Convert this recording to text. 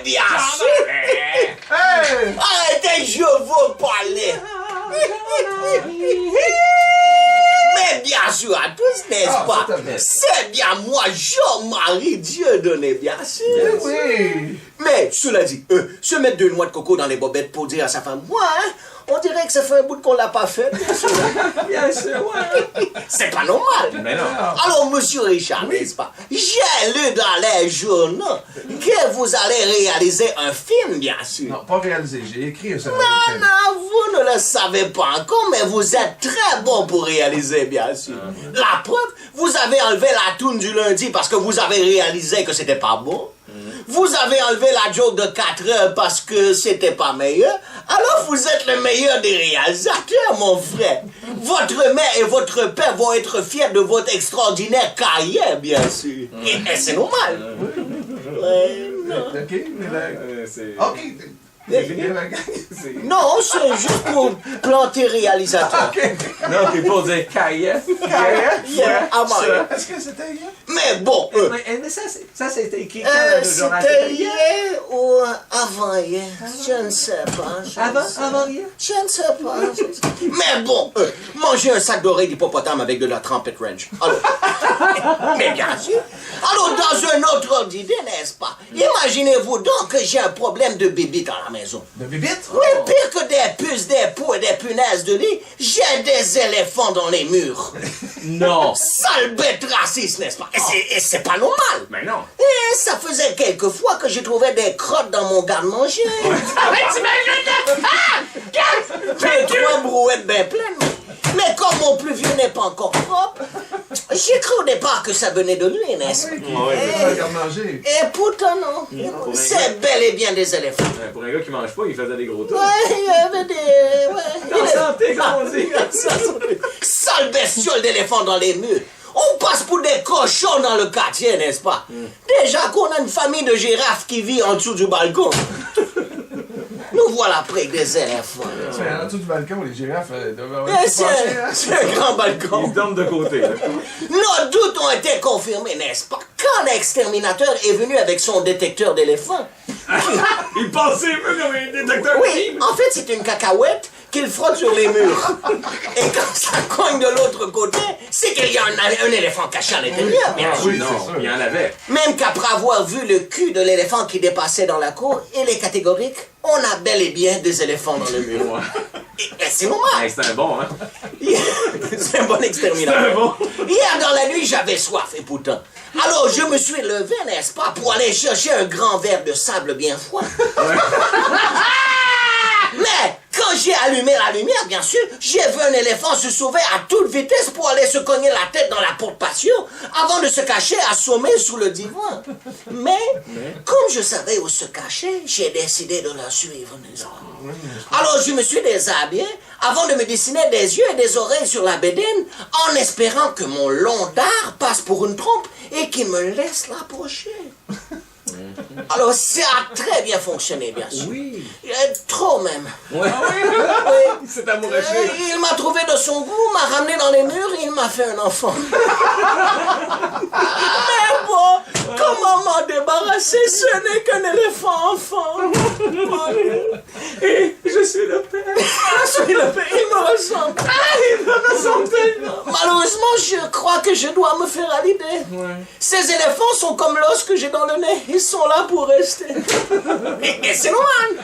bien sûr. Arrêtez, je veux parler. Mais bien sûr à tous, n'est-ce pas? C'est bien moi, Jean-Marie Dieudonné, bien sûr. Oui. Mais, cela dit, se mettre de noix de coco dans les bobettes pour dire à sa femme, moi, hein, on dirait que ça fait un bout qu'on l'a pas fait, bien sûr. Bien sûr, ouais. C'est pas normal. Mais non. Alors, monsieur Richard, n'est-ce pas? J'ai lu dans les journaux que vous allez réaliser un film, bien sûr. Non, pas réalisé. J'ai écrit un scénario. Non, vous ne le savez pas encore, mais vous êtes très bon pour réaliser, bien sûr. La preuve, vous avez enlevé la toune du lundi parce que vous avez réalisé que c'était pas bon. Vous avez enlevé la joke de 4 heures parce que c'était pas meilleur. Alors vous êtes le meilleur des réalisateurs, mon frère. Votre mère et votre père vont être fiers de votre extraordinaire carrière, bien sûr. Et c'est normal. Ouais, non. OK, mais là... C'est... OK. Non, c'est juste pour planter réalisateur. Non, t'es pour dire carrière. Yeah, ah, bon. Est-ce que c'était hier? Mais bon, Mais ça c'était écrit quand dans le journal? c'était hier ou avant-hier? Je ne sais pas. Avant hier? Je ne sais pas. Mais bon, manger un sac d'oreilles d'hippopotame avec de la trumpet ranch. Alors, mais bien sûr. Alors, dans un autre ordre d'idée, n'est-ce pas? Imaginez-vous donc que j'ai un problème de bébite dans la maison. De bibite? Oui, pire que des puces, des poux et des punaises de lit, j'ai des éléphants dans les murs. Non. Sale bête raciste, n'est-ce pas? Et c'est pas normal. Mais non. Et ça faisait quelques fois que je trouvais des crottes dans mon garde-manger. J'ai 3 brouettes bien pleines. Mais comme mon plus vieux n'est pas encore propre, j'ai cru au départ que ça venait de lui, n'est-ce pas? Manger. Et pourtant non. C'est bel et bien des éléphants. Pour un gars qui mange pas, il faisait des gros trucs. Ouais, il y avait des... Ouais. En santé, comme on dit. Sale bestiole d'éléphants dans les murs. On passe pour des cochons dans le quartier, n'est-ce pas? Déjà qu'on a une famille de girafes qui vit en dessous du balcon. Nous voilà près des éléphants. En dessous du balcon, les girafes doivent avoir C'est un grand balcon. Ils dorment de côté. Là. Nos doutes ont été confirmés, n'est-ce pas? Quand l'exterminateur est venu avec son détecteur d'éléphants. Il pensait un peu comme un détecteur. Oui, en fait, c'est une cacahuète qu'il frotte sur les murs. Et quand ça cogne de l'autre côté, c'est qu'il y a un éléphant caché à l'intérieur, bien sûr. Oui, Non, c'est sûr. il y en avait. Même qu'après avoir vu le cul de l'éléphant qui dépassait dans la cour, il est catégorique, on a bel et bien des éléphants dans le mur. Ouais. Et c'est normal. Hey, c'est un bon, hein? C'est un bon exterminateur. C'est un bon. Hier dans la nuit, j'avais soif, et pourtant. Alors je me suis levé, n'est-ce pas, pour aller chercher un grand verre de sable bien froid. Mais quand j'ai allumé la lumière, bien sûr, j'ai vu un éléphant se sauver à toute vitesse pour aller se cogner la tête dans la porte patio avant de se cacher assommé sous le divan. Mais comme je savais où se cacher, j'ai décidé de la suivre. Alors je me suis déshabillé avant de me dessiner des yeux et des oreilles sur la bédaine en espérant que mon long dard passe pour une trompe et qu'il me laisse l'approcher. Alors, ça a très bien fonctionné, bien sûr. Oui. Trop même. Ouais. Oui. C'est amoureux. Il m'a trouvé de son goût, m'a ramené dans les murs et il m'a fait un enfant. Mais bon, comment m'en débarrasser? Ce n'est qu'un éléphant enfant. Et je suis le père. Je suis le père. Il me ressemble. Il me ressemble tellement. Malheureusement, je crois que je dois me faire à l'idée. Ces éléphants sont comme l'os que j'ai dans le nez. Ils sont là pour rester. Et c'est normal.